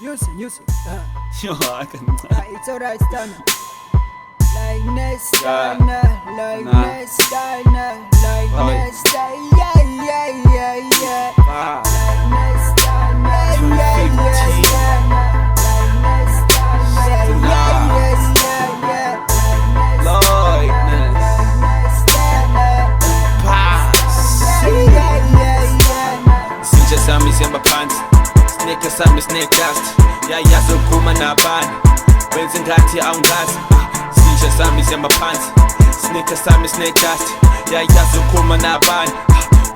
Music. Yo, I can. It's alright, Stunner. Lightness, Yeah. Stunner. Lightness, Stunner. Lightness, yeah. Ah, Lightness, Stunner. 215. Lightness, Stunner. Yeah. Lightness. Lightness, Stunner. Pass. Sinja sami siyamba phansi, sneaker sami snake dust. Yayazophuma nabani, wenza ngathi awungazi. Sinja sami siyamba phansi, sneaker sami snake dust. Yayazophuma nabani,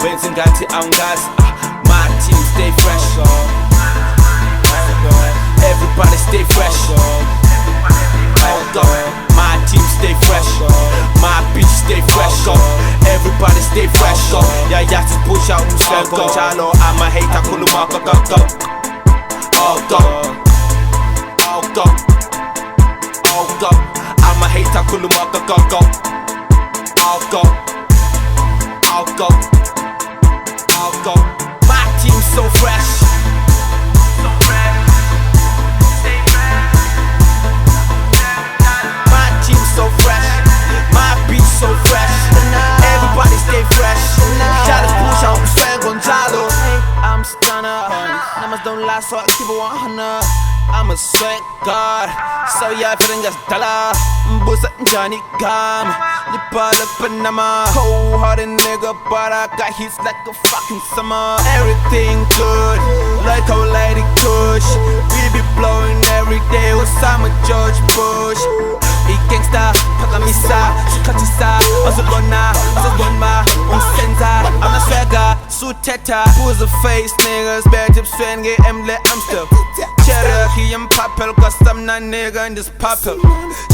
wenza ngathi awungazi. My team stay fresh, everybody stay fresh. Hold up, my team stay fresh, my bitch stay fresh. Everybody stay fresh. Yayasipusha umseko njalo ama-hate akhuluma go. Hold up, ama-hate akhuluma go. Hold up. My team so fresh. My team so fresh, my beat so fresh. Everybody stay fresh. Yayasipusha umseko njalo. I'm stunner, numbers don't lie, so I keep it 100. I'm a sweat god, so yeah, feeling just dollar. Mbusa njani gam, lipala panama. Cold-hearted nigga, but I got hits like a fucking summer. Everything good, like our lady Kush. We be blowing every day with Osama George Bush. Big gangsta, pakamisa, sikhatisa, ozobona, umsenza, I'm a swagger, suteta. Who's the face niggas, bad tips, swenge, emle, Amstel. Cherokee and Papel, cause I'm not nigga in this Papel.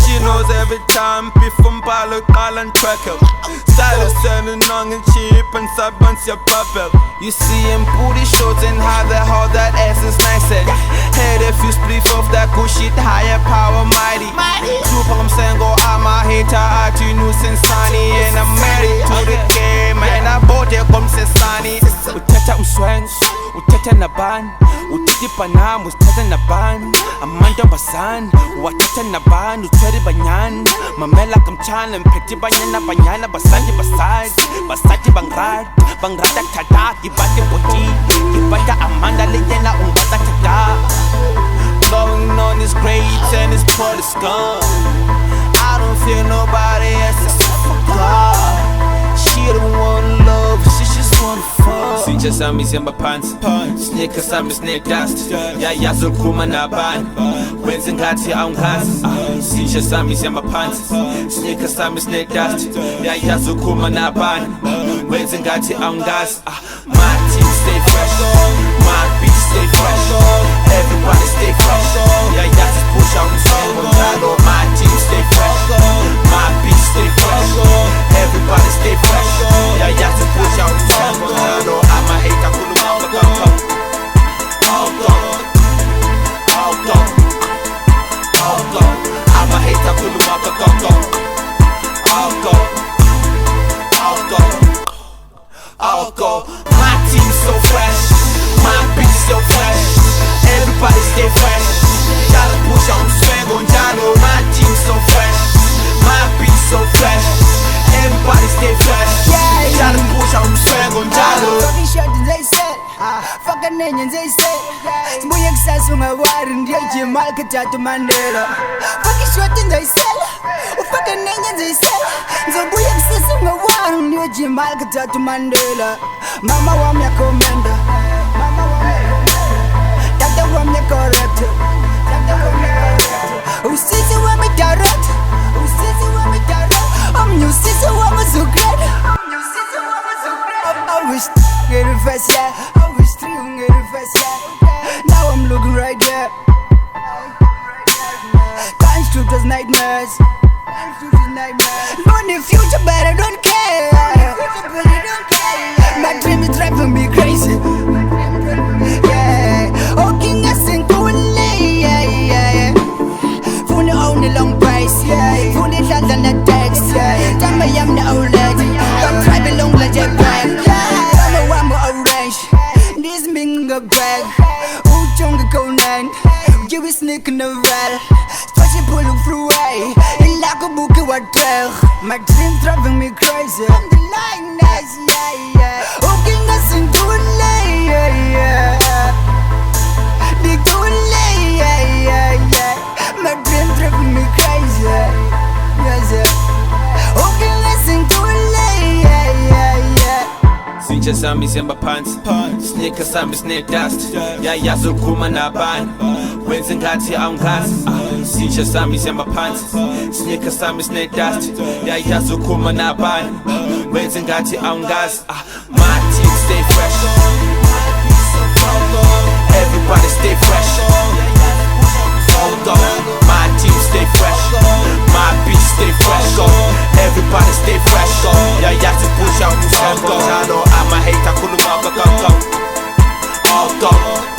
She knows every time, before Mbalo, Alan Tracker. Style is sending long and cheap, and subbuns your Papel. You see him booty shorts and how that ass is nice and head if you split off that good shit, higher power, mighty. I'm saying go, I'm a hater, I do nuisance, sunny, and I'm married to the game, and I bought it, come say sunny. Utata umswang, utata naban, utati panam, utata naban, Amanda Basan, watata naban, utari banyan, mamela kamchan, and petty banyana, basandi basadi bangrada tada, gibate boti, gibata Amanda leyena, umbata tada. Going on is great and this part is gone. I don't feel nobody else except for God. She don't wanna love, she just wanna fuck. Sinja sami siyamba phansi, sneaker sami snake dust. Yayazophuma nabani, wenza ngathi awungazi. Sinja sami siyamba phansi, sneaker sami snake dust. Yayazophuma nabani, wenza ngathi awungazi. My team stay fresh, my beat stay fresh. Everybody stay fresh. Yayasipusha umseko njalo. My team stay fresh, my beat stay fresh. Everybody stay fresh. Yayasipusha umseko njalo. Ama-hate akhuluma go. Ama-hate akhuluma go. I'll go. My team so fresh, my beat so fresh. Everybody stay fresh. Yayasipusha umseko njalo. My team so fresh, my beat so fresh. Everybody stay fresh. Yayasipusha umseko njalo. Talking shit and they said, fucking onions they said. Smuyak says from a wire and the market at Mandela. Fucking shit and they said, fucking onions they said. So Buyak says from a wire and the market at Mandela. Mama want me a commander. Dada want me correct. Who sees you when me direct? Who sees you when me direct? You see you when me so great. I wish get it fast, yeah. I wish you get it fast, yeah. Now I'm looking right there. Times to just nightmares. Not the future, but I don't care. My dream is driving me crazy. Yeah, walking us in coolly. Yeah. For the only long price. Yeah, for the land and the text. Yeah, tell me I'm the old lady. Don't try me long like a brand. I'm a orange. This minga bag. Who jungle go nine. you is sneaking well. Especially pulling freeway. In like a book you are trail. My dream driving me crazy. I'm the lioness, yeah. Hooking us in too late, yeah. The too late, yeah. My dream driving me crazy, yes. Hooking us in too late, yeah. Sinja sami semba pants Sneaker sami snake dust Yayazo kuma na ban Wenze ngati au ngazi Sinja sami semba pants Sneaker sami snake dust Yayazo kuma na ban Wenze ngati au ngazi My team stay fresh Everybody stay fresh Hold on My team stay fresh My beat stay fresh Everybody stay fresh Yayazo push out the tempo I know I'm a hater kuluma go Hold on